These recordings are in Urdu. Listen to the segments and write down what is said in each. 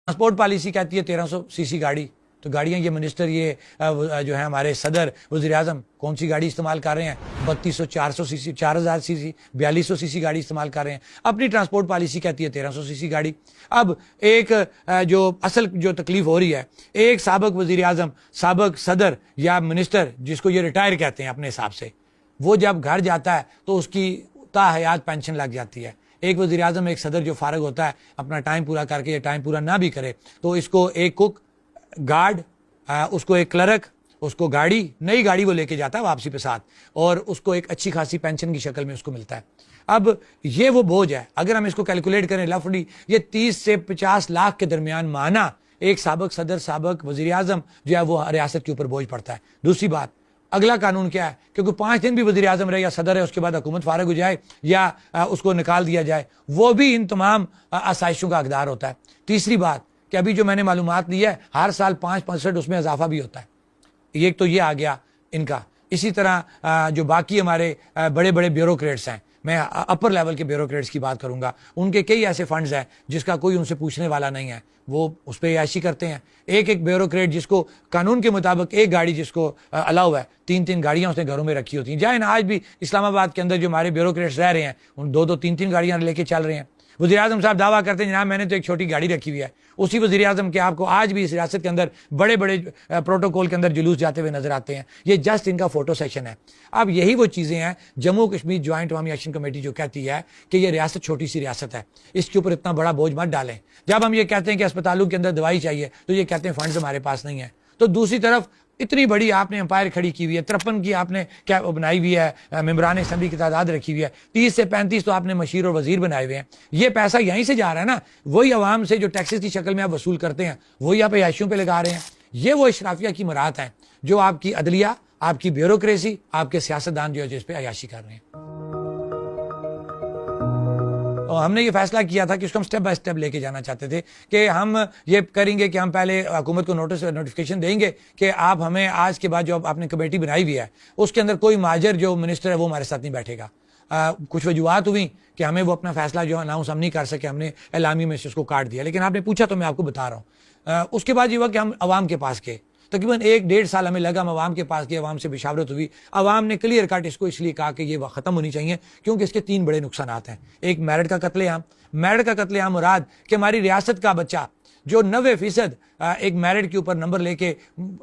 ٹرانسپورٹ پالیسی کہتی ہے 1300 سی سی گاڑی، تو گاڑیاں یہ منسٹر یہ جو ہے ہمارے صدر وزیر اعظم کون سی گاڑی استعمال کر رہے ہیں؟ 3200 400 سی سی 4000 سی سی 4200 سی سی گاڑی استعمال کر رہے ہیں. اپنی ٹرانسپورٹ پالیسی کہتی ہے 1300 سی سی گاڑی. اب ایک جو اصل جو تکلیف ہو رہی ہے، ایک سابق وزیر اعظم، سابق صدر یا منسٹر جس کو یہ ریٹائر کہتے ہیں اپنے حساب سے، وہ جب گھر جاتا ہے تو اس کی تا حیات پینشن لگ جاتی ہے. ایک وزیر اعظم، ایک صدر جو فارغ ہوتا ہے اپنا ٹائم پورا کر کے یا ٹائم پورا نہ بھی کرے تو اس کو ایک کوک، گارڈ، اس کو ایک کلرک، اس کو گاڑی، نئی گاڑی وہ لے کے جاتا ہے واپسی پہ ساتھ، اور اس کو ایک اچھی خاصی پینشن کی شکل میں اس کو ملتا ہے. اب یہ وہ بوجھ ہے، اگر ہم اس کو کیلکولیٹ کریں لفلی، یہ 30 سے 50 لاکھ کے درمیان ماہانہ ایک سابق صدر، سابق وزیر اعظم جو ہے وہ ریاست کے اوپر بوجھ پڑتا ہے. دوسری بات، اگلا قانون کیا ہے؟ کیونکہ 5 دن بھی وزیر اعظم رہے یا صدر ہے، اس کے بعد حکومت فارغ ہو جائے یا اس کو نکال دیا جائے، وہ بھی ان تمام آسائشوں کا حقدار ہوتا ہے. تیسری بات کہ ابھی جو میں نے معلومات لی ہے، ہر سال 5% اس میں اضافہ بھی ہوتا ہے. ایک تو یہ آ گیا ان کا. اسی طرح جو باقی ہمارے بڑے بڑے بیوروکریٹس ہیں، میں اپر لیول کے بیوروکریٹس کی بات کروں گا، ان کے کئی ایسے فنڈز ہیں جس کا کوئی ان سے پوچھنے والا نہیں ہے، وہ اس پہ عیاشی کرتے ہیں. ایک بیوروکریٹ جس کو قانون کے مطابق ایک گاڑی جس کو الاؤ ہے، 3 گاڑیاں اس نے گھروں میں رکھی ہوتی ہیں. جائیں آج بھی اسلام آباد کے اندر جو ہمارے بیوروکریٹس رہ رہے ہیں، ان 2 3 گاڑیاں لے کے چل رہے ہیں. وزیر اعظم صاحب دعویٰ کرتے ہیں جناب میں نے تو ایک چھوٹی گاڑی رکھی ہوئی ہے. اسی وزیر اعظم کے آپ کو آج بھی اس ریاست کے اندر بڑے بڑے پروٹوکول کے اندر جلوس جاتے ہوئے نظر آتے ہیں. یہ جسٹ ان کا فوٹو سیشن ہے. اب یہی وہ چیزیں ہیں جموں کشمیر جوائنٹ عوامی ایکشن کمیٹی جو کہتی ہے کہ یہ ریاست چھوٹی سی ریاست ہے، اس کے اوپر اتنا بڑا بوجھ مت ڈالیں. جب ہم یہ کہتے ہیں کہ اسپتالوں کے اندر دوائی چاہیے تو یہ کہتے ہیں فنڈز ہمارے پاس نہیں ہے. تو دوسری طرف اتنی بڑی آپ نے امپائر کھڑی کی ہوئی ہے، 53 کی آپ نے کیا بنائی ہوئی ہے، ممبران اسمبلی کی تعداد رکھی ہوئی ہے، 30 سے 35 تو آپ نے مشیر اور وزیر بنائے ہوئے ہیں. یہ پیسہ یہیں سے جا رہا ہے نا، وہی عوام سے جو ٹیکسز کی شکل میں آپ وصول کرتے ہیں وہی آپ عیاشیوں پہ لگا رہے ہیں. یہ وہ اشرافیہ کی مراحت ہیں جو آپ کی عدلیہ، آپ کی بیوروکریسی، آپ کے سیاستدان جو ہے جس پہ عیاشی کر رہے ہیں. اور ہم نے یہ فیصلہ کیا تھا کہ اس کو ہم سٹیپ بائی سٹیپ لے کے جانا چاہتے تھے کہ ہم یہ کریں گے کہ ہم پہلے حکومت کو نوٹیفیکیشن دیں گے کہ آپ ہمیں آج کے بعد جو آپ نے کمیٹی بنائی ہوئی ہے اس کے اندر کوئی ماجر جو منسٹر ہے وہ ہمارے ساتھ نہیں بیٹھے گا. کچھ وجوہات ہوئی کہ ہمیں وہ اپنا فیصلہ جو اناؤنس ہم نہیں کر سکے، ہم نے اعلامی میں سے اس کو کاٹ دیا، لیکن آپ نے پوچھا تو میں آپ کو بتا رہا ہوں. اس کے بعد یہ ہوا کہ ہم عوام کے پاس گئے، تقریباً 1-1.5 سال ہمیں لگا. ہم عوام کے پاس گئے، عوام سے مشاورت ہوئی، عوام نے کلیئر کٹ اس کو اس لیے کہا کہ یہ ختم ہونی چاہیے کیونکہ اس کے 3 بڑے نقصانات ہیں. ایک میرٹ کا قتل عام. میرٹ کا قتل عام مراد کہ ہماری ریاست کا بچہ جو 90% ایک میرٹ کے اوپر نمبر لے کے،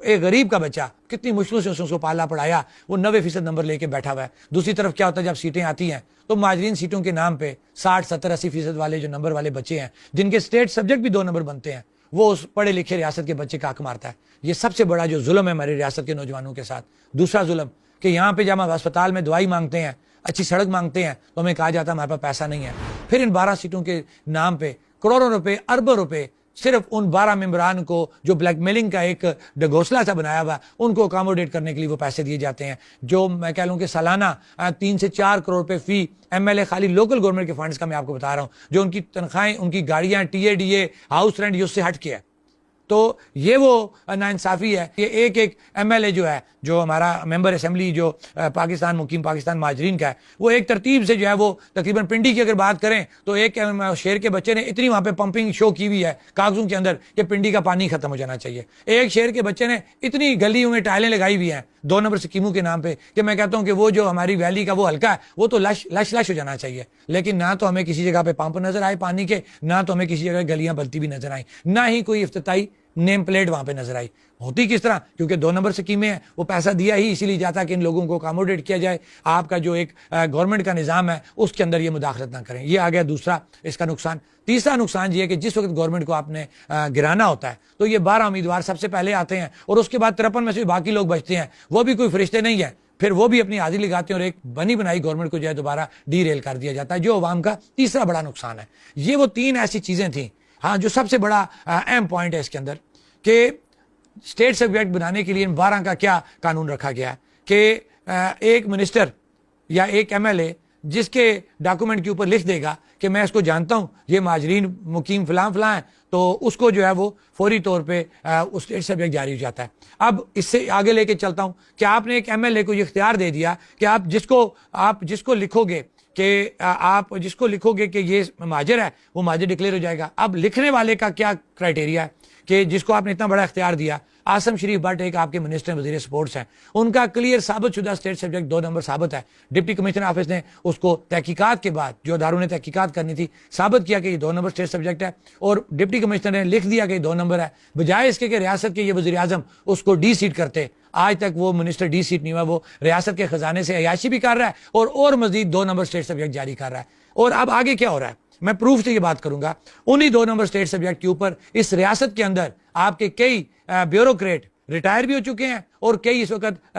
ایک غریب کا بچہ کتنی مشکل سے اس کو پالا پڑھایا، وہ 90% نمبر لے کے بیٹھا ہوا ہے. دوسری طرف کیا ہوتا ہے جب سیٹیں آتی ہیں تو مہاجرین سیٹوں کے نام پہ 60-70-80% والے جو نمبر والے بچے ہیں جن کے اسٹیٹ سبجیکٹ بھی 2 نمبر بنتے ہیں، وہ اس پڑھے لکھے ریاست کے بچے کا حق مارتا ہے. یہ سب سے بڑا جو ظلم ہے ہماری ریاست کے نوجوانوں کے ساتھ. دوسرا ظلم کہ یہاں پہ جب ہم اسپتال میں دوائی مانگتے ہیں، اچھی سڑک مانگتے ہیں تو ہمیں کہا جاتا ہے ہمارے پاس پیسہ نہیں ہے. پھر ان 12 سیٹوں کے نام پہ کروڑوں روپے، اربوں روپے صرف ان 12 ممبران کو جو بلیک میلنگ کا ایک ڈگوسلہ سا بنایا ہوا ان کو اکاموڈیٹ کرنے کے لیے وہ پیسے دیے جاتے ہیں، جو میں کہہ لوں کہ سالانہ 3 سے 4 کروڑ روپے فی MLA خالی لوکل گورنمنٹ کے فنڈز کا میں آپ کو بتا رہا ہوں، جو ان کی تنخواہیں، ان کی گاڑیاں، TADA، ہاؤس رینٹ، یہ اس سے ہٹ کے ہے. تو یہ وہ ناانصافی ہے. یہ ایک MLA جو ہے، جو ہمارا ممبر اسمبلی جو پاکستان مقیم پاکستان مہاجرین کا ہے، وہ ایک ترتیب سے جو ہے وہ تقریباً پنڈی کی اگر بات کریں تو ایک شیر کے بچے نے اتنی وہاں پہ پمپنگ شو کی ہوئی ہے کاغذوں کے اندر کہ پنڈی کا پانی ختم ہو جانا چاہیے. ایک شیر کے بچے نے اتنی گلیوں میں ٹائلیں لگائی ہوئی ہیں 2 نمبر سکیموں کے نام پہ کہ میں کہتا ہوں کہ وہ جو ہماری ویلی کا وہ حلقہ ہے وہ تو لش ہو جانا چاہیے. لیکن نہ تو ہمیں کسی جگہ پہ پمپ نظر آئے پانی کے، نہ تو ہمیں کسی جگہ گلیاں بنتی بھی نظر آئیں، نہ ہی کوئی افتتاحی نیم پلیٹ وہاں پہ نظر آئی. ہوتی کس طرح؟ کیونکہ 2 نمبر سکیمیں ہیں، وہ پیسہ دیا ہی اسی لیے جاتا کہ ان لوگوں کو اکاموڈیٹ کیا جائے. آپ کا جو ایک گورنمنٹ کا نظام ہے اس کے اندر یہ مداخلت نہ کریں. یہ آ گیا دوسرا اس کا نقصان. تیسرا نقصان یہ ہے کہ جس وقت گورنمنٹ کو آپ نے گرانا ہوتا ہے تو یہ 12 امیدوار سب سے پہلے آتے ہیں اور اس کے بعد 53 میں سے باقی لوگ بچتے ہیں، وہ بھی کوئی فرشتے نہیں ہیں. پھر وہ بھی اپنی حاضری لگاتے ہیں اور ایک بنی بنائی گورنمنٹ کو جو ہے دوبارہ ڈی ریل کر دیا جاتا ہے، جو عوام کا تیسرا بڑا نقصان ہے. یہ وہ 3 ایسی چیزیں تھیں ہاں جو سب سے بڑا اہم پوائنٹ ہے اس کے اندر کہ اسٹیٹ سبجیکٹ بنانے کے لیے ان 12 کا کیا قانون رکھا گیا ہے کہ ایک منسٹر یا ایک MLA جس کے ڈاکومنٹ کے اوپر لکھ دے گا کہ میں اس کو جانتا ہوں، یہ مہاجرین مقیم فلاں فلاں ہیں، تو اس کو جو ہے وہ فوری طور پہ اسٹیٹ سبجیکٹ جاری ہو جاتا ہے. اب اس سے آگے لے کے چلتا ہوں کہ آپ نے ایک MLA کو یہ اختیار دے دیا کہ آپ جس کو لکھو گے کہ آپ جس کو لکھو گے کہ یہ مہاجر ہے وہ مہاجر ڈکلیئر ہو جائے گا. اب لکھنے والے کا کیا کرائٹیریا ہے کہ جس کو آپ نے اتنا بڑا اختیار دیا. آسم شریف بٹ ایک آپ کے منسٹر وزیر سپورٹس ہیں, ان کا کلیئر ثابت شدہ اسٹیٹ سبجیکٹ 2 نمبر ثابت ہے. ڈپٹی کمشنر آفس نے اس کو تحقیقات کے بعد جو اداروں نے تحقیقات کرنی تھی ثابت کیا کہ یہ 2 نمبر اسٹیٹ سبجیکٹ ہے, اور ڈپٹی کمشنر نے لکھ دیا کہ یہ 2 نمبر ہے, بجائے اس کے کہ ریاست کے یہ وزیر اعظم اس کو ڈی سیٹ کرتے. آج تک وہ منسٹر ڈی سیٹ نہیں ہوا, وہ ریاست کے خزانے سے عیاشی بھی کر رہا ہے اور مزید 2 نمبر اسٹیٹ سبجیکٹ جاری کر رہا ہے. اور اب آگے کیا ہو رہا ہے میں پروف سے یہ بات کروں گا. انہی 2 نمبر اسٹیٹ سبجیکٹ کے اوپر اس ریاست کے اندر آپ کے کئی بیوروکریٹ ریٹائر بھی ہو چکے ہیں اور کئی اس وقت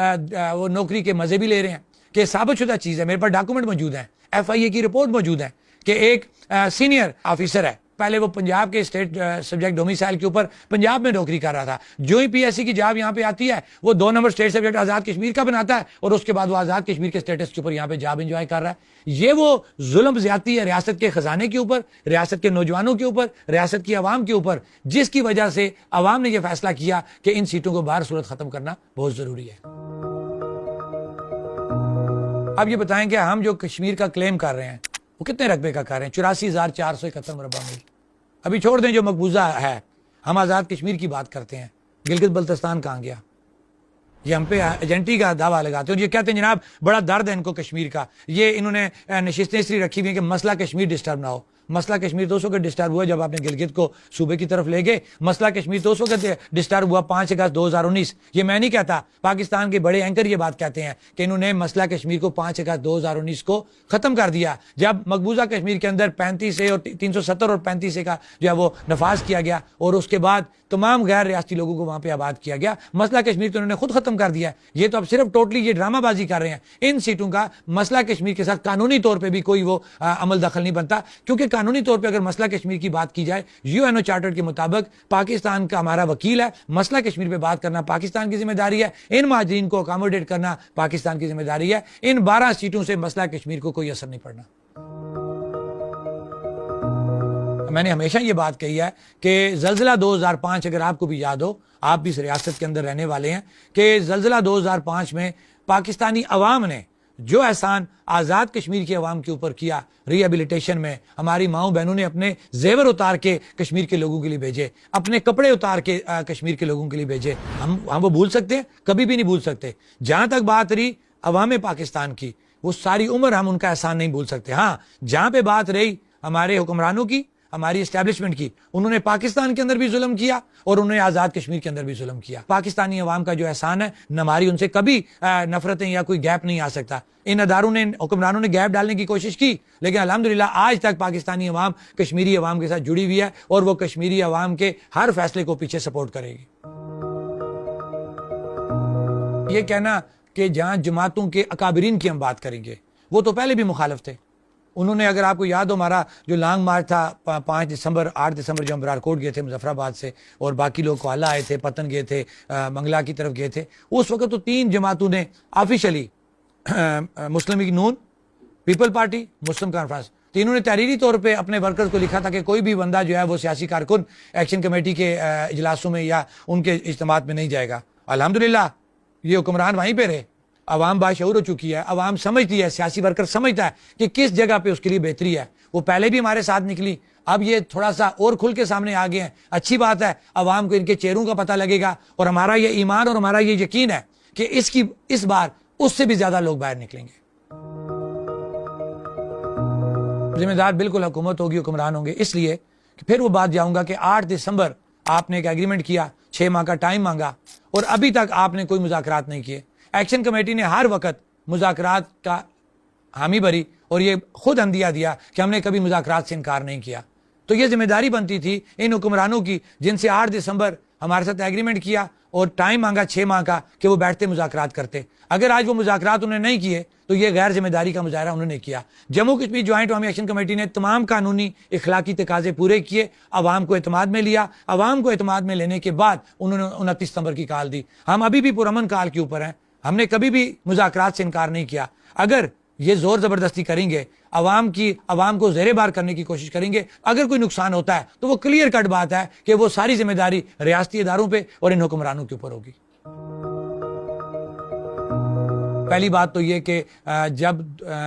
وہ نوکری کے مزے بھی لے رہے ہیں. کہ ثابت شدہ چیز ہے, میرے پاس ڈاکومنٹ موجود ہیں, FIA کی رپورٹ موجود ہے کہ ایک سینئر آفیسر ہے, پہلے وہ پنجاب کے اسٹیٹ سبجیکٹ ڈومیسائل کے اوپر پنجاب میں نوکری کر رہا تھا. جو ہی PSC کی جاب یہاں پہ آتی ہے وہ 2 number state subject Azad Kashmir کا بناتا ہے اور اس کے بعد وہ آزاد کشمیر کے اسٹیٹس کے اوپر یہاں پہ جاب انجوائے کر رہا ہے. یہ وہ ظلم زیادتی ہے ریاست کے خزانے کے اوپر, ریاست کے نوجوانوں کے اوپر, ریاست کی عوام کے اوپر, جس کی وجہ سے عوام نے یہ فیصلہ کیا کہ ان سیٹوں کو بہر صورت ختم کرنا بہت ضروری ہے. اب یہ بتائیں کہ ہم جو کشمیر کا کلیم کر رہے ہیں وہ کتنے رقبے کا کر رہے ہیں؟ 84,471 مربع میل. ابھی چھوڑ دیں جو مقبوضہ ہے, ہم آزاد کشمیر کی بات کرتے ہیں. گلگت بلتستان کہاں گیا؟ یہ ہم پہ ایجنٹی کا دعویٰ لگاتے ہیں, یہ کہتے ہیں جناب بڑا درد ہے ان کو کشمیر کا, یہ انہوں نے نشستیں اس لیے رکھی ہوئی ہیں کہ مسئلہ کشمیر ڈسٹرب نہ ہو. مسئلہ کشمیر تو اس وقت ڈسٹرب ہوا جب آپ نے گلگت کو صوبے کی طرف لے گئے. مسئلہ کشمیر تو اس وقت ڈسٹرب ہوا 5 اگست 2019. یہ میں نہیں کہتا, پاکستان کے بڑے اینکر یہ بات کہتے ہیں کہ انہوں نے مسئلہ کشمیر کو 5 اگست 2019 کو ختم کر دیا, جب مقبوضہ کشمیر کے اندر 35 سے اور 370 اور 35 سے کا جو ہے وہ نفاذ کیا گیا اور اس کے بعد تمام غیر ریاستی لوگوں کو وہاں پہ آباد کیا گیا. مسئلہ کشمیر تو انہوں نے خود ختم کر دیا. یہ تو اب صرف ٹوٹلی یہ ڈرامہ بازی کر رہے ہیں. ان سیٹوں کا مسئلہ کشمیر کے ساتھ قانونی طور پہ بھی کوئی وہ عمل دخل نہیں بنتا, کیونکہ قانونی طور پہ اگر مسئلہ کشمیر کی بات کی جائے UN چارٹر کے مطابق پاکستان کا ہمارا وکیل ہے, مسئلہ کشمیر پہ بات کرنا پاکستان کی ذمہ داری ہے, ان مہاجرین کو اکاموڈیٹ کرنا پاکستان کی ذمہ داری ہے. ان 12 سیٹوں سے مسئلہ کشمیر کو کوئی اثر نہیں پڑنا. میں نے ہمیشہ یہ بات کہی ہے کہ زلزلہ 2005, اگر آپ کو بھی یاد ہو, آپ بھی اس ریاست کے اندر رہنے والے ہیں, کہ زلزلہ 2005 میں پاکستانی عوام نے جو احسان آزاد کشمیر کی عوام کے اوپر کیا, ری ایبلیٹیشن میں ہماری ماؤں بہنوں نے اپنے زیور اتار کے کشمیر کے لوگوں کے لیے بھیجے, اپنے کپڑے اتار کے کشمیر کے لوگوں کے لیے بھیجے. ہم وہ بھول سکتے ہیں؟ کبھی بھی نہیں بھول سکتے. جہاں تک بات رہی عوام پاکستان کی, وہ ساری عمر ہم ان کا احسان نہیں بھول سکتے. ہاں, جہاں پہ بات رہی ہمارے حکمرانوں کی, ہماری اسٹیبلشمنٹ کی, انہوں نے پاکستان کے اندر بھی ظلم کیا اور انہوں نے آزاد کشمیر کے اندر بھی ظلم کیا. پاکستانی عوام کا جو احسان ہے, ہماری ان سے کبھی نفرتیں یا کوئی گیپ نہیں آ سکتا. ان اداروں نے, حکمرانوں نے گیپ ڈالنے کی کوشش کی, لیکن الحمدللہ آج تک پاکستانی عوام کشمیری عوام کے ساتھ جڑی ہوئی ہے اور وہ کشمیری عوام کے ہر فیصلے کو پیچھے سپورٹ کرے گی. یہ کہنا کہ جہاں جماعتوں کے اکابرین کی ہم بات کریں گے, وہ تو پہلے بھی مخالف تھے. انہوں نے, اگر آپ کو یاد ہو, ہمارا جو لانگ مارچ تھا 5 دسمبر 8 دسمبر جو ہم برار کوٹ گئے تھے مظفر آباد سے, اور باقی لوگ کوالہ آئے تھے, پتن گئے تھے, منگلا کی طرف گئے تھے, اس وقت تو 3 جماعتوں نے آفیشلی, مسلم لیگ نون, پیپل پارٹی, مسلم کانفرنس, تینوں نے تحریری طور پہ اپنے ورکرز کو لکھا تھا کہ کوئی بھی بندہ جو ہے وہ سیاسی کارکن ایکشن کمیٹی کے اجلاسوں میں یا ان کے اجتماعات میں نہیں جائے گا. الحمدللہ یہ حکمران وہیں پہ رہے. عوام باشعور ہو چکی ہے, عوام سمجھتی ہے, سیاسی ورکر سمجھتا ہے کہ کس جگہ پہ اس کے لیے بہتری ہے. وہ پہلے بھی ہمارے ساتھ نکلی, اب یہ تھوڑا سا اور کھل کے سامنے آ گئے ہیں. اچھی بات ہے, عوام کو ان کے چہروں کا پتہ لگے گا, اور ہمارا یہ ایمان اور ہمارا یہ یقین ہے کہ اس بار اس سے بھی زیادہ لوگ باہر نکلیں گے. ذمہ دار بالکل حکومت ہوگی, حکمران ہوں گے. اس لیے کہ پھر وہ بات جاؤں گا کہ 8 دسمبر آپ نے ایک ایگریمنٹ کیا, 6 ماہ کا ٹائم مانگا, اور ابھی تک آپ نے کوئی مذاکرات نہیں کیے. ایکشن کمیٹی نے ہر وقت مذاکرات کا حامی بھری اور یہ خود عندیہ دیا کہ ہم نے کبھی مذاکرات سے انکار نہیں کیا. تو یہ ذمہ داری بنتی تھی ان حکمرانوں کی جن سے 8 دسمبر ہمارے ساتھ ایگریمنٹ کیا اور ٹائم مانگا 6 ماہ کا کہ وہ بیٹھتے مذاکرات کرتے. اگر آج وہ مذاکرات انہوں نے نہیں کیے تو یہ غیر ذمہ داری کا مظاہرہ انہوں نے کیا. جموں کشمیر جوائنٹ عوامی ایکشن کمیٹی نے تمام قانونی اخلاقی تقاضے پورے کیے, عوام کو اعتماد میں لیا. عوام کو اعتماد میں لینے کے بعد انہوں نے 29 ستمبر کی کال دی. ہم ابھی بھی پرامن کال کے اوپر ہیں, ہم نے کبھی بھی مذاکرات سے انکار نہیں کیا. اگر یہ زور زبردستی کریں گے, عوام کو زیر بار کرنے کی کوشش کریں گے, اگر کوئی نقصان ہوتا ہے تو وہ کلیئر کٹ بات ہے کہ وہ ساری ذمہ داری ریاستی اداروں پہ اور ان حکمرانوں کے اوپر ہوگی. پہلی بات تو یہ کہ جب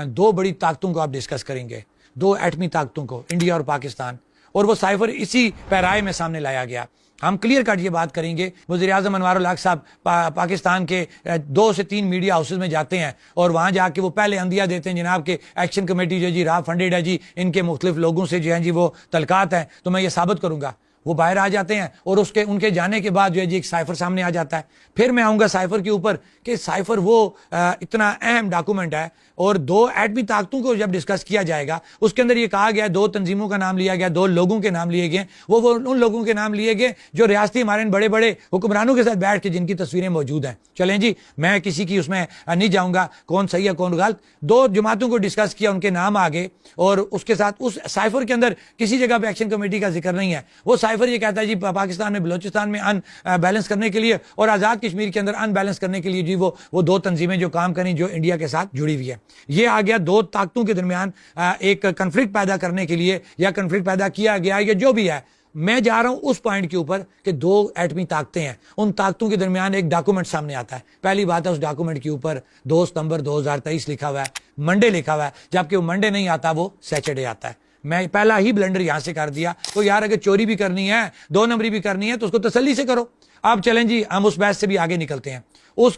دو بڑی طاقتوں کو آپ ڈسکس کریں گے, دو ایٹمی طاقتوں کو, انڈیا اور پاکستان, اور وہ سائفر اسی پیرائے میں سامنے لایا گیا, ہم کلیئر کٹ یہ بات کریں گے. وزیر اعظم انوار الحق صاحب پاکستان کے 2 سے 3 میڈیا ہاؤسز میں جاتے ہیں اور وہاں جا کے وہ پہلے عندیہ دیتے ہیں جناب کہ ایکشن کمیٹی جو جی را فنڈیڈ ہے جی, ان کے مختلف لوگوں سے جو ہیں جی وہ تعلقات ہیں, تو میں یہ ثابت کروں گا. وہ باہر آ جاتے ہیں اور ان کے جانے کے بعد جو ہے جی ایک سائفر سامنے آ جاتا ہے. پھر میں آؤں گا سائفر کے اوپر کہ سائفر وہ اتنا اہم ڈاکومنٹ ہے, اور 2 ایٹمی طاقتوں کو جب ڈسکس کیا جائے گا اس کے اندر یہ کہا گیا 2 تنظیموں کا نام لیا گیا, 2 لوگوں کے نام لیے گئے, وہ ان لوگوں کے نام لیے گئے جو ریاستی ہمارے بڑے بڑے حکمرانوں کے ساتھ بیٹھ کے جن کی تصویریں موجود ہیں. چلیں جی, میں کسی کی اس میں نہیں جاؤں گا کون صحیح ہے کون غلط. 2 جماعتوں کو ڈسکس کیا, ان کے نام آگے, اور اس کے ساتھ اس سائفر کے اندر کسی جگہ پہ ایکشن کمیٹی کا ذکر نہیں ہے. وہ سائفر یہ کہتا ہے جی پاکستان میں بلوچستان میں ان بیلنس کرنے کے لیے اور آزاد کشمیر کے اندر ان بیلنس کرنے کے لیے جی وہ 2 تنظیمیں جو کام کریں جو انڈیا کے ساتھ جڑی ہوئی ہے. یہ آ گیا 2 طاقتوں کے درمیان ایک کنفلکٹ پیدا کرنے کے لیے, یا کنفلکٹ پیدا کیا گیا, یا جو بھی ہے. میں جا رہا ہوں اس پوائنٹ کے اوپر کہ 2 ایٹمی طاقتیں ہیں, ان طاقتوں کے درمیان ایک ڈاکومنٹ سامنے آتا ہے. پہلی بات ہے اس ڈاکومنٹ کے اوپر 2 ستمبر 2023 لکھا ہوا ہے, منڈے لکھا ہوا ہے, جبکہ وہ منڈے نہیں آتا, وہ سیچرڈے آتا ہے. میں پہلا ہی بلنڈر یہاں سے کر دیا. تو یار اگر چوری بھی کرنی ہے, 2 نمبری بھی کرنی ہے, تو اس کو تسلی سے کرو. آپ چلیں جی, ہم اس بحث سے بھی آگے نکلتے ہیں.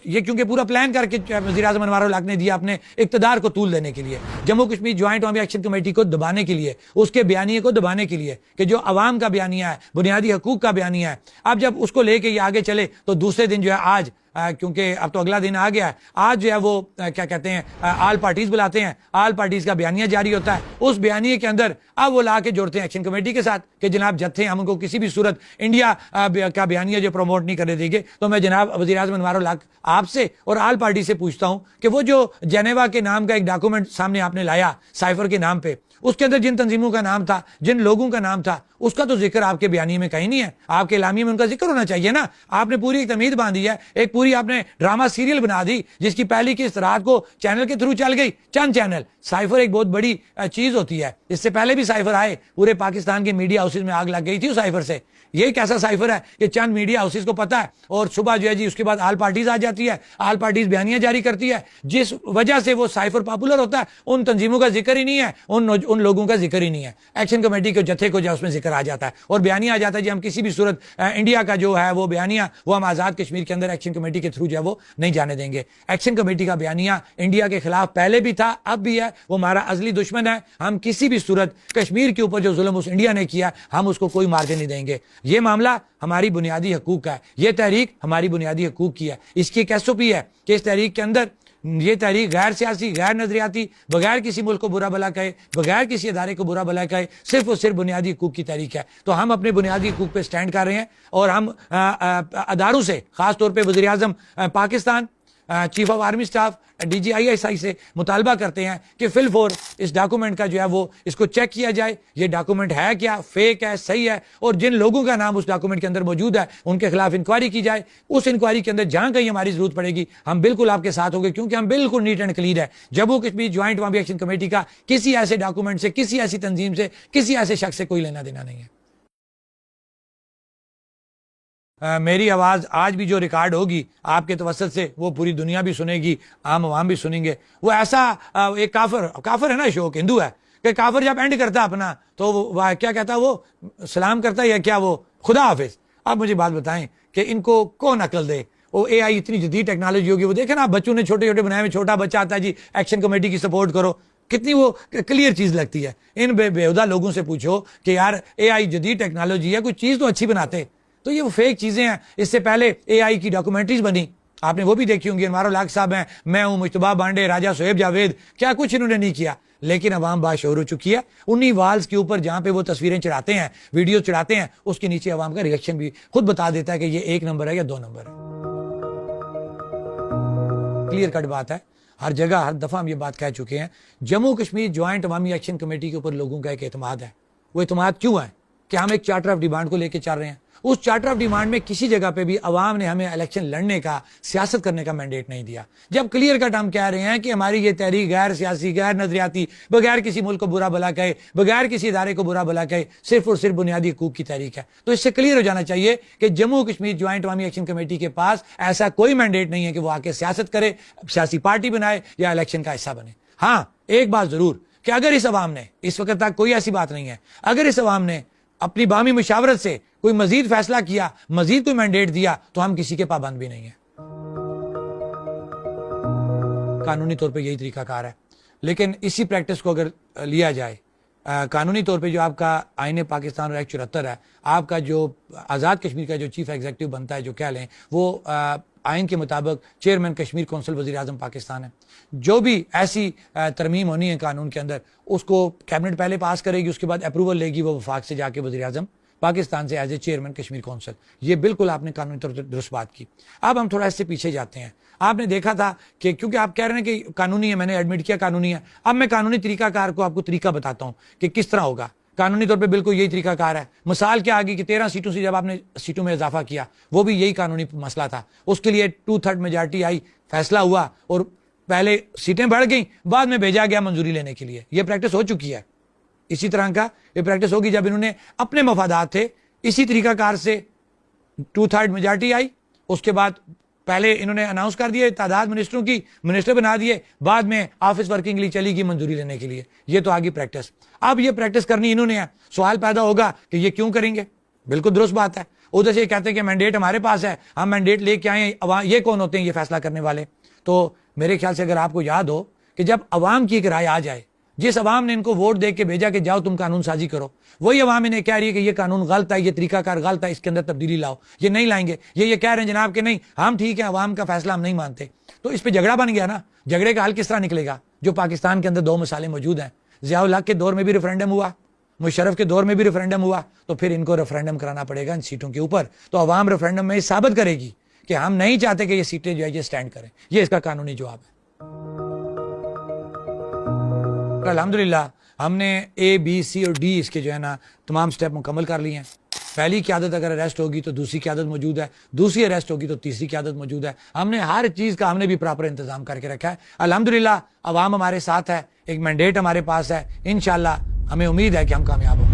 یہ کیونکہ پورا پلان کر کے وزیر اعظم انوار الحق نے دیا اپنے اقتدار کو طول دینے کے لیے, جموں کشمیر جوائنٹ عوامی ایکشن کمیٹی کو دبانے کے لیے, اس کے بیانیے کو دبانے کے لیے کہ جو عوام کا بیانیہ ہے, بنیادی حقوق کا بیانیہ ہے. اب جب اس کو لے کے یہ آگے چلے تو دوسرے دن جو ہے آج, کیونکہ اب تو اگلا دن آ گیا ہے, آج جو ہے وہ کیا کہتے ہیں آل پارٹیز بلاتے ہیں, آل پارٹیز کا بیانیہ جاری ہوتا ہے. اس بیانیے کے اندر اب وہ لا کے جوڑتے ہیں ایکشن کمیٹی کے ساتھ کہ جناب جتھے ہم ان کو کسی بھی صورت انڈیا کا بیانیہ جو پروموٹ نہیں کرنے دیں گے. تو میں جناب وزیر اعظم انوار الحق آپ سے اور آل پارٹی سے پوچھتا ہوں کہ وہ جو جنیوا کے نام کا ایک ڈاکومنٹ سامنے آپ نے لایا سائفر کے نام پہ, اس کے اندر جن تنظیموں کا نام تھا, جن لوگوں کا نام تھا, اس کا تو ذکر آپ کے بیانیے میں کہیں نہیں ہے. آپ کے اعلامیے میں ان کا ذکر ہونا چاہیے نا. آپ نے پوری ایک تمہید باندھی ہے, ایک پوری آپ نے ڈرامہ سیریل بنا دی جس کی پہلی قسط رات کو چینل کے تھرو چل گئی, چند چینل. سائفر ایک بہت بڑی چیز ہوتی ہے. اس سے پہلے بھی سائفر آئے, پورے پاکستان کے میڈیا ہاؤسز میں آگ لگ گئی تھی سائفر سے. یہ ایک ایسا سائفر ہے کہ چند میڈیا ہاؤسز کو پتا ہے, اور صبح جو ہے جی اس کے بعد آل پارٹیز آ جاتی ہے, آل پارٹیز بیانیاں جاری کرتی ہے, جس وجہ سے وہ سائفر پاپولر ہوتا ہے. ان تنظیموں کا ذکر ہی نہیں ہے, ان لوگوں کا ذکر ہی نہیں ہے. ایکشن کمیٹی کے جتھے کو جو اس میں ذکر آ جاتا ہے اور بیانیہ آ جاتا ہے جی ہم کسی بھی صورت انڈیا کا جو ہے وہ بیانیہ وہ ہم آزاد کشمیر کے اندر ایکشن کمیٹی کے تھرو جو ہے وہ نہیں جانے دیں گے. ایکشن کمیٹی کا بیانیہ انڈیا کے خلاف پہلے بھی تھا, اب بھی ہے. وہ ہمارا ازلی دشمن ہے. ہم کسی بھی صورت کشمیر کے اوپر جو ظلم اس انڈیا نے کیا ہم اس کو کوئی مارجن نہیں دیں گے. یہ معاملہ ہماری بنیادی حقوق کا ہے, یہ تحریک ہماری بنیادی حقوق کی ہے. اس کی ایک ایس او پی ہے کہ اس تحریک کے اندر یہ تحریک غیر سیاسی, غیر نظریاتی, بغیر کسی ملک کو برا بلا کہے, بغیر کسی ادارے کو برا بلا کہے, صرف اور صرف بنیادی حقوق کی تحریک ہے. تو ہم اپنے بنیادی حقوق پہ سٹینڈ کر رہے ہیں, اور ہم اداروں سے خاص طور پہ وزیر اعظم Pakistan, chief of army staff, D G I S I سے مطالبہ کرتے ہیں کہ فل فور اس ڈاکومنٹ کا جو ہے وہ اس کو چیک کیا جائے. یہ ڈاکومنٹ ہے کیا, فیک ہے, صحیح ہے, اور جن لوگوں کا نام اس ڈاکومنٹ کے اندر موجود ہے ان کے خلاف انکوائری کی جائے. اس انکوائری کے اندر جہاں کہیں ہماری ضرورت پڑے گی ہم بالکل آپ کے ساتھ ہوں گے, کیونکہ ہم بالکل نیٹ اینڈ کلین ہے. جموں کشمیر جوائنٹ عوامی ایکشن کمیٹی کا کسی ایسے ڈاکومنٹ سے, کسی ایسی تنظیم سے, کسی ایسے شخص سے کوئی لینا دینا نہیں ہے. میری آواز آج بھی جو ریکارڈ ہوگی آپ کے توسط سے وہ پوری دنیا بھی سنے گی, عام عوام بھی سنیں گے. وہ ایسا ایک کافر ہے نا, شوق ہندو ہے, کہ کافر جب اینڈ کرتا اپنا تو وہ کیا کہتا, وہ سلام کرتا ہے یا کیا, وہ خدا حافظ. آپ مجھے بات بتائیں کہ ان کو کون عقل دے. وہ اے آئی اتنی جدید ٹیکنالوجی ہوگی, وہ دیکھیں نا بچوں نے چھوٹے چھوٹے بنائے ہوئے, چھوٹا بچہ آتا ہے جی ایکشن کمیٹی کی سپورٹ کرو, کتنی وہ کلیئر چیز لگتی ہے. ان بےہودہ لوگوں سے پوچھو کہ یار اے آئی جدید ٹیکنالوجی ہے, کوئی چیز تو اچھی بناتے. تو یہ وہ فیک چیزیں ہیں. اس سے پہلے اے آئی کی ڈاکومنٹریز بنی, آپ نے وہ بھی دیکھی ہوں گی. انوار الحق صاحب ہیں, میں ہوں, مجتبیٰ بانڈے, راجہ سہیب جاوید, کیا کچھ انہوں نے نہیں کیا. لیکن عوام باشعور ہو چکی ہے. انہی والز کے اوپر جہاں پہ وہ تصویریں چڑھاتے ہیں, ویڈیو چڑھاتے ہیں, اس کے نیچے عوام کا ریئیکشن بھی خود بتا دیتا ہے کہ یہ 1 نمبر ہے یا 2 نمبر ہے. کلیئر کٹ بات ہے. ہر جگہ ہر دفعہ ہم یہ بات کہہ چکے ہیں, جموں کشمیر جوائنٹ عوامی ایکشن کمیٹی کے اوپر لوگوں کا ایک اعتماد ہے. وہ اعتماد کیوں ہے؟ کہ ہم ایک چارٹر آف ڈیمانڈ کو لے کے چل رہے ہیں, اس چارٹر آف ڈیمانڈ میں کسی جگہ پہ بھی عوام نے ہمیں الیکشن لڑنے کا، سیاست کرنے کا مینڈیٹ نہیں دیا. جب کلیئر کٹ ہم کہہ رہے ہیں کہ ہماری یہ تحریک غیر سیاسی، غیر نظریاتی، بغیر کسی ملک کو برا بھلا کہے، بغیر کسی ادارے کو برا بھلا کہے، صرف اور صرف بنیادی حقوق کی تحریک ہے، تو اس سے کلیئر ہو جانا چاہیے کہ جموں کشمیر جوائنٹ عوامی ایکشن کمیٹی کے پاس ایسا کوئی مینڈیٹ نہیں ہے کہ وہ آ کے سیاست کرے، سیاسی پارٹی بنائے یا الیکشن کا حصہ بنے. ہاں ایک بات ضرور کہ اگر اس عوام نے، اس وقت تک کوئی ایسی بات نہیں ہے، اگر اس عوام نے اپنی باہمی مشاورت سے کوئی مزید فیصلہ کیا، مزید کوئی مینڈیٹ دیا، تو ہم کسی کے پابند بھی نہیں ہیں. قانونی طور پہ یہی طریقہ کار ہے. لیکن اسی پریکٹس کو اگر لیا جائے، قانونی طور پہ جو آپ کا آئین پاکستان اور ایکٹ 74 ہے، آپ کا جو آزاد کشمیر کا جو چیف ایگزیکٹو بنتا ہے، جو کہہ لیں وہ آئین کے مطابق چیئرمین کشمیر کونسل وزیر اعظم پاکستان ہے. جو بھی ایسی ترمیم ہونی ہے قانون کے اندر، اس کو کیبنٹ پہلے پاس کرے گی، اس کے بعد اپروول لے گی وہ وفاق سے جا کے وزیر اعظم پاکستان سے as a chairman Kashmir council. یہ بالکل آپ نے قانونی طور پر درست بات کی. اب ہم تھوڑا اس سے پیچھے جاتے ہیں. آپ نے دیکھا تھا کہ کیونکہ آپ کہہ رہے ہیں کہ قانونی ہے، میں نے ایڈمٹ کیا قانونی ہے، اب میں قانونی طریقہ کار کو آپ کو طریقہ بتاتا ہوں کہ کس طرح ہوگا. قانونی طور پہ بالکل یہی طریقہ کار ہے. مثال کیا آگی کہ 13 سیٹوں سے جب آپ نے سیٹوں میں اضافہ کیا، وہ بھی یہی قانونی مسئلہ تھا. اس کے لیے 2/3 میجارٹی آئی، فیصلہ ہوا اور پہلے سیٹیں بڑھ گئیں، بعد میں بھیجا گیا منظوری لینے کے لیے. یہ پریکٹس ہو چکی ہے. اسی طرح کا یہ پریکٹس ہوگی جب انہوں نے اپنے مفادات تھے، اسی طریقہ کار سے 2/3 میجارٹی آئی، اس کے بعد پہلے انہوں نے اناؤنس کر دیے تعداد منسٹروں کی، منسٹر بنا دیے، بعد میں آفس ورکنگ لیے چلی گئی منظوری لینے کے لیے. یہ تو آگے پریکٹس. اب یہ پریکٹس کرنی انہوں نے ہے. سوال پیدا ہوگا کہ یہ کیوں کریں گے؟ بالکل درست بات ہے. ادھر سے یہ کہتے ہیں کہ مینڈیٹ ہمارے پاس ہے، ہم مینڈیٹ لے کے آئے، یہ کون ہوتے ہیں یہ فیصلہ کرنے والے؟ تو میرے خیال سے اگر آپ کو یاد ہو کہ جب عوام کی ایک رائے آ جائے، جس عوام نے ان کو ووٹ دے کے بھیجا کہ جاؤ تم قانون سازی کرو، وہی عوام انہیں کہہ رہی ہے کہ یہ قانون غلط ہے، یہ طریقہ کار غلط ہے، اس کے اندر تبدیلی لاؤ، یہ نہیں لائیں گے. یہ کہہ رہے ہیں جناب کہ نہیں ہم ٹھیک ہے، عوام کا فیصلہ ہم نہیں مانتے. تو اس پہ جھگڑا بن گیا نا. جھگڑے کا حل کس طرح نکلے گا؟ جو پاکستان کے اندر 2 مثالیں موجود ہیں. ضیاء الحق کے دور میں بھی ریفرینڈم ہوا، مشرف کے دور میں بھی ریفرینڈم ہوا، تو پھر ان کو ریفرینڈم کرانا پڑے گا ان سیٹوں کے اوپر. تو عوام ریفرینڈم میں ثابت کرے گی کہ ہم نہیں چاہتے کہ یہ سیٹیں جو ہے یہ سٹینڈ کریں. یہ اس کا قانونی جواب ہے. الحمدللہ ہم نے A, B, C اور D اس کے جو ہے نا تمام سٹیپ مکمل کر لیے ہیں. پہلی قیادت اگر اریسٹ ہوگی تو دوسری قیادت موجود ہے، دوسری اریسٹ ہوگی تو تیسری قیادت موجود ہے. ہم نے ہر چیز کا ہم نے بھی پراپر انتظام کر کے رکھا ہے. الحمدللہ عوام ہمارے ساتھ ہے، ایک مینڈیٹ ہمارے پاس ہے. انشاءاللہ ہمیں امید ہے کہ ہم کامیاب ہوں.